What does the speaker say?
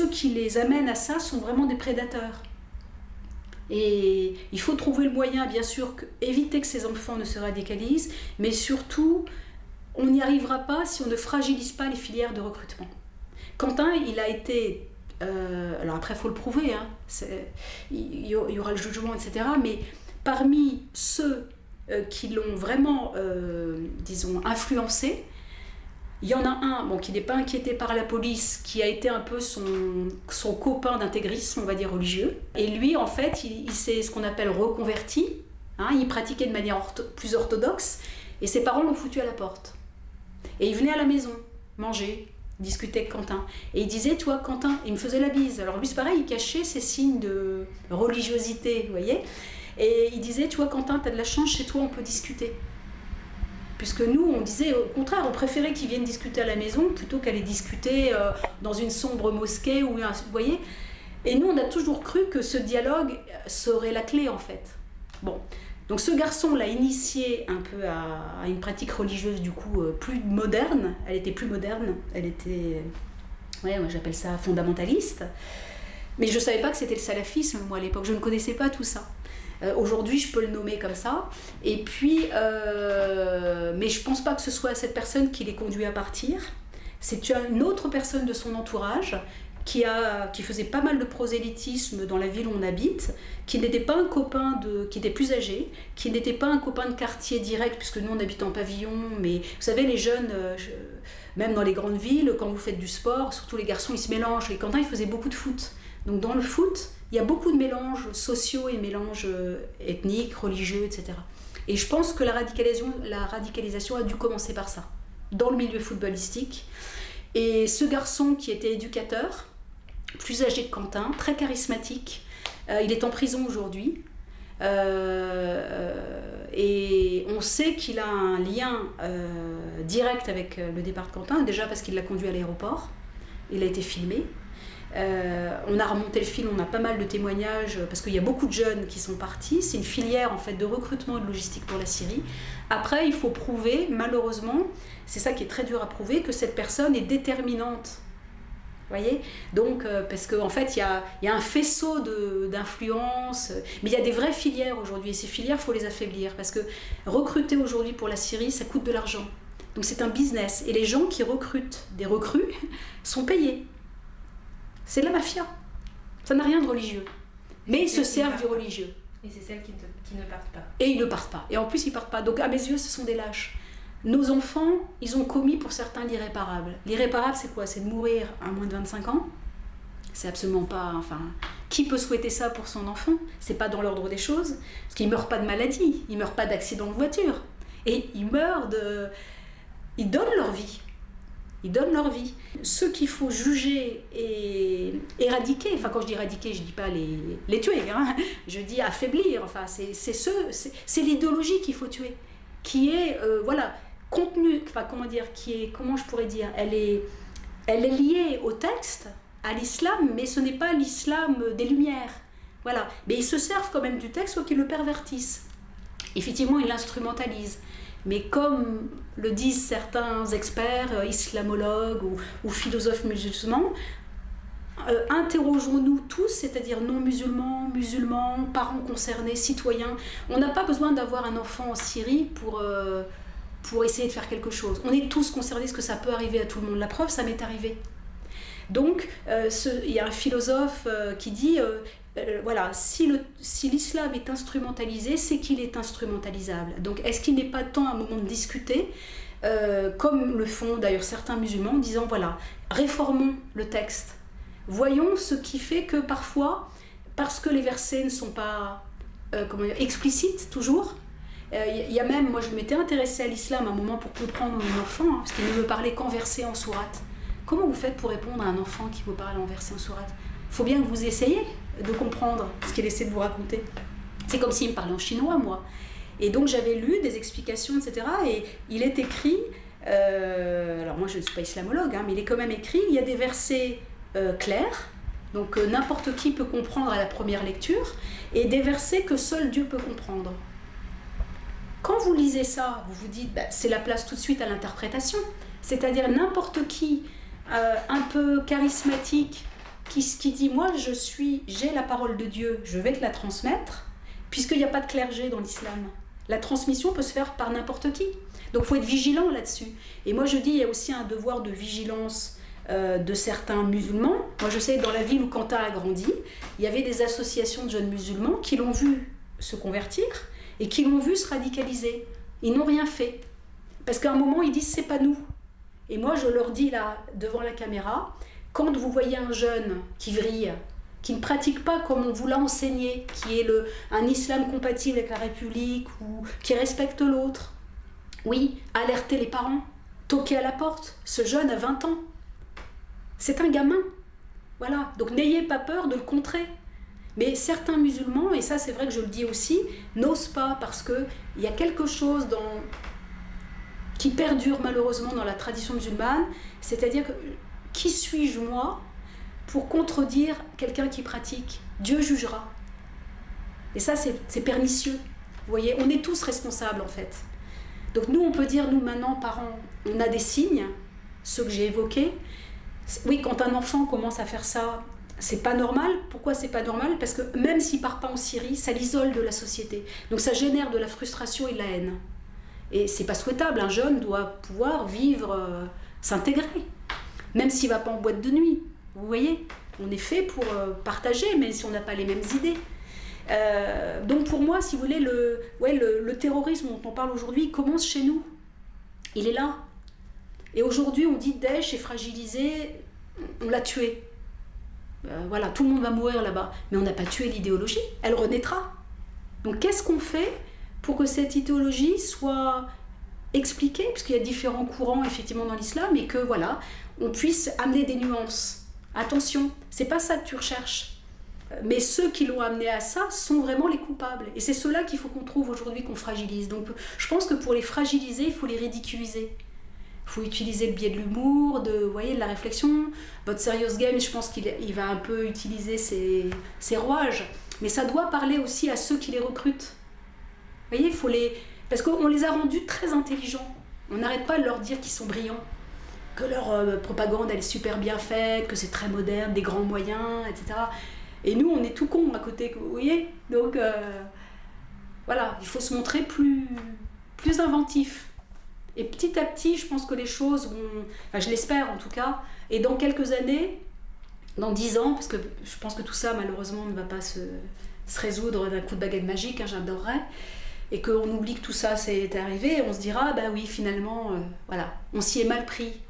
ceux qui les amènent à ça sont vraiment des prédateurs. Et il faut trouver le moyen, bien sûr, éviter que ces enfants ne se radicalisent, mais surtout, on n'y arrivera pas si on ne fragilise pas les filières de recrutement. Quentin, il a été... alors après, il faut le prouver, hein, il y aura le jugement, etc. Mais parmi ceux qui l'ont vraiment, disons, influencé, il y en a un qui n'est pas inquiété par la police, qui a été un peu son copain d'intégrisme, on va dire religieux. Et lui, en fait, il s'est ce qu'on appelle reconverti. Hein, il pratiquait de manière plus orthodoxe. Et ses parents l'ont foutu à la porte. Et il venait à la maison, manger, discuter avec Quentin. Et il disait, toi, Quentin, il me faisait la bise. Alors lui, c'est pareil, il cachait ses signes de religiosité, vous voyez. Et il disait, tu vois, Quentin, t'as de la chance, chez toi, on peut discuter. Puisque nous, on disait, au contraire, on préférait qu'ils viennent discuter à la maison plutôt qu'aller discuter dans une sombre mosquée, vous voyez. Et nous, on a toujours cru que ce dialogue serait la clé, en fait. Bon, donc ce garçon l'a initié un peu à une pratique religieuse, du coup, plus moderne. Elle était plus moderne, elle était, ouais, moi j'appelle ça fondamentaliste. Mais je ne savais pas que c'était le salafisme, moi, à l'époque. Je ne connaissais pas tout ça. Aujourd'hui, je peux le nommer comme ça. Et puis, mais je ne pense pas que ce soit cette personne qui l'ait conduit à partir. C'est une autre personne de son entourage qui faisait pas mal de prosélytisme dans la ville où on habite, qui n'était pas un copain qui était plus âgé, qui n'était pas un copain de quartier direct, puisque nous on habite en pavillon, mais vous savez, les jeunes, même dans les grandes villes, quand vous faites du sport, surtout les garçons, ils se mélangent. Et Quentin, il faisait beaucoup de foot. Donc dans le foot, il y a beaucoup de mélanges sociaux et mélanges ethniques, religieux, etc. Et je pense que la radicalisation a dû commencer par ça, dans le milieu footballistique. Et ce garçon qui était éducateur, plus âgé que Quentin, très charismatique, il est en prison aujourd'hui. Et on sait qu'il a un lien direct avec le départ de Quentin, déjà parce qu'il l'a conduit à l'aéroport, il a été filmé. On a remonté le film, on a pas mal de témoignages parce qu'il y a beaucoup de jeunes qui sont partis. C'est une filière en fait de recrutement et de logistique pour la Syrie. Après, il faut prouver, malheureusement, c'est ça qui est très dur à prouver, que cette personne est déterminante. Vous voyez ? Donc, parce qu'en fait, il y a un faisceau d'influence, mais il y a des vraies filières aujourd'hui. Et ces filières, il faut les affaiblir parce que recruter aujourd'hui pour la Syrie, ça coûte de l'argent. Donc c'est un business. Et les gens qui recrutent des recrues sont payés. C'est de la mafia. Ça n'a rien de religieux. Mais ils se servent du religieux. Et c'est celles qui ne partent pas. Et ils ne partent pas. Et en plus, ils ne partent pas. Donc à mes yeux, ce sont des lâches. Nos enfants, ils ont commis pour certains l'irréparable. L'irréparable, c'est quoi ? C'est de mourir à moins de 25 ans. C'est absolument pas... Enfin, qui peut souhaiter ça pour son enfant ? C'est pas dans l'ordre des choses. Parce qu'ils ne meurent pas de maladie. Ils ne meurent pas d'accident de voiture. Et ils meurent de... Ils donnent leur vie. Ils donnent leur vie. Ceux qu'il faut juger et éradiquer, enfin quand je dis éradiquer, je ne dis pas les tuer, hein, je dis affaiblir, enfin, c'est l'idéologie qu'il faut tuer, qui est, voilà, contenue, enfin comment je pourrais dire, elle est liée au texte, à l'islam, mais ce n'est pas l'islam des Lumières. Voilà. Mais ils se servent quand même du texte, sauf qu'ils le pervertissent. Effectivement, ils l'instrumentalisent. Mais comme le disent certains experts, islamologues ou philosophes musulmans, interrogeons-nous tous, c'est-à-dire non-musulmans, musulmans, parents concernés, citoyens. On n'a pas besoin d'avoir un enfant en Syrie pour essayer de faire quelque chose. On est tous concernés, parce que ça peut arriver à tout le monde. La preuve, ça m'est arrivé. Donc, il y a un philosophe qui dit... voilà, si l'islam est instrumentalisé, c'est qu'il est instrumentalisable. Donc est-ce qu'il n'est pas temps à un moment de discuter, comme le font d'ailleurs certains musulmans, en disant voilà, réformons le texte. Voyons ce qui fait que parfois, parce que les versets ne sont pas explicites toujours, il y a même, moi je m'étais intéressée à l'islam à un moment pour comprendre mon enfant, hein, parce qu'il ne me parlait qu'en versets en sourate. Comment vous faites pour répondre à un enfant qui vous parle en versets en sourate ? Il faut bien que vous essayiez de comprendre ce qu'il essaie de vous raconter. C'est comme s'il me parlait en chinois, moi. Et donc j'avais lu des explications, etc. Et il est écrit, alors moi je ne suis pas islamologue, hein, mais il est quand même écrit, il y a des versets clairs, donc n'importe qui peut comprendre à la première lecture, et des versets que seul Dieu peut comprendre. Quand vous lisez ça, vous vous dites, c'est la place tout de suite à l'interprétation. C'est-à-dire n'importe qui, un peu charismatique, qui dit, moi j'ai la parole de Dieu, je vais te la transmettre, puisqu'il n'y a pas de clergé dans l'islam. La transmission peut se faire par n'importe qui. Donc il faut être vigilant là-dessus. Et moi je dis, il y a aussi un devoir de vigilance de certains musulmans. Moi je sais que dans la ville où Quentin a grandi, il y avait des associations de jeunes musulmans qui l'ont vu se convertir et qui l'ont vu se radicaliser. Ils n'ont rien fait. Parce qu'à un moment, ils disent, c'est pas nous. Et moi je leur dis là, devant la caméra, quand vous voyez un jeune qui vrille, qui ne pratique pas comme on vous l'a enseigné, qui est un islam compatible avec la République, ou qui respecte l'autre, oui, alertez les parents, toquez à la porte. Ce jeune a 20 ans. C'est un gamin. Voilà. Donc n'ayez pas peur de le contrer. Mais certains musulmans, et ça c'est vrai que je le dis aussi, n'osent pas parce qu'il y a quelque chose qui perdure malheureusement dans la tradition musulmane, c'est-à-dire que qui suis-je moi pour contredire quelqu'un qui pratique? Dieu jugera. Et ça c'est pernicieux. Vous voyez, on est tous responsables en fait. Donc nous on peut dire, nous maintenant parents, on a des signes, ceux que j'ai évoqués. Oui, quand un enfant commence à faire ça, c'est pas normal. Pourquoi c'est pas normal? Parce que même s'il part pas en Syrie, ça l'isole de la société. Donc ça génère de la frustration et de la haine. Et c'est pas souhaitable. Un jeune doit pouvoir vivre, s'intégrer, même s'il va pas en boîte de nuit. Vous voyez, on est fait pour partager, même si on n'a pas les mêmes idées. Donc pour moi, si vous voulez, le terrorisme dont on parle aujourd'hui, il commence chez nous. Il est là. Et aujourd'hui, on dit Daesh est fragilisé, on l'a tué. Voilà, tout le monde va mourir là-bas. Mais on n'a pas tué l'idéologie, elle renaîtra. Donc qu'est-ce qu'on fait pour que cette idéologie soit expliquée, puisqu'il y a différents courants effectivement dans l'islam, et que voilà, on puisse amener des nuances. Attention, c'est pas ça que tu recherches. Mais ceux qui l'ont amené à ça sont vraiment les coupables. Et c'est ceux-là qu'il faut qu'on trouve aujourd'hui, qu'on fragilise. Donc je pense que pour les fragiliser, il faut les ridiculiser. Il faut utiliser le biais de l'humour, de la réflexion. Votre Serious Game, je pense qu'il va un peu utiliser ses rouages. Mais ça doit parler aussi à ceux qui les recrutent. Vous voyez, parce qu'on les a rendus très intelligents. On n'arrête pas de leur dire qu'ils sont brillants, que leur propagande elle est super bien faite, que c'est très moderne, des grands moyens, etc. Et nous, on est tout cons à côté, vous voyez. Donc, voilà, il faut se montrer plus inventif. Et petit à petit, je pense que les choses vont... Enfin, je l'espère en tout cas. Et dans quelques années, dans 10 ans, parce que je pense que tout ça, malheureusement, ne va pas se résoudre d'un coup de baguette magique, hein, j'adorerais. Et qu'on oublie que tout ça s'est arrivé, et on se dira, bah oui, finalement, voilà, on s'y est mal pris.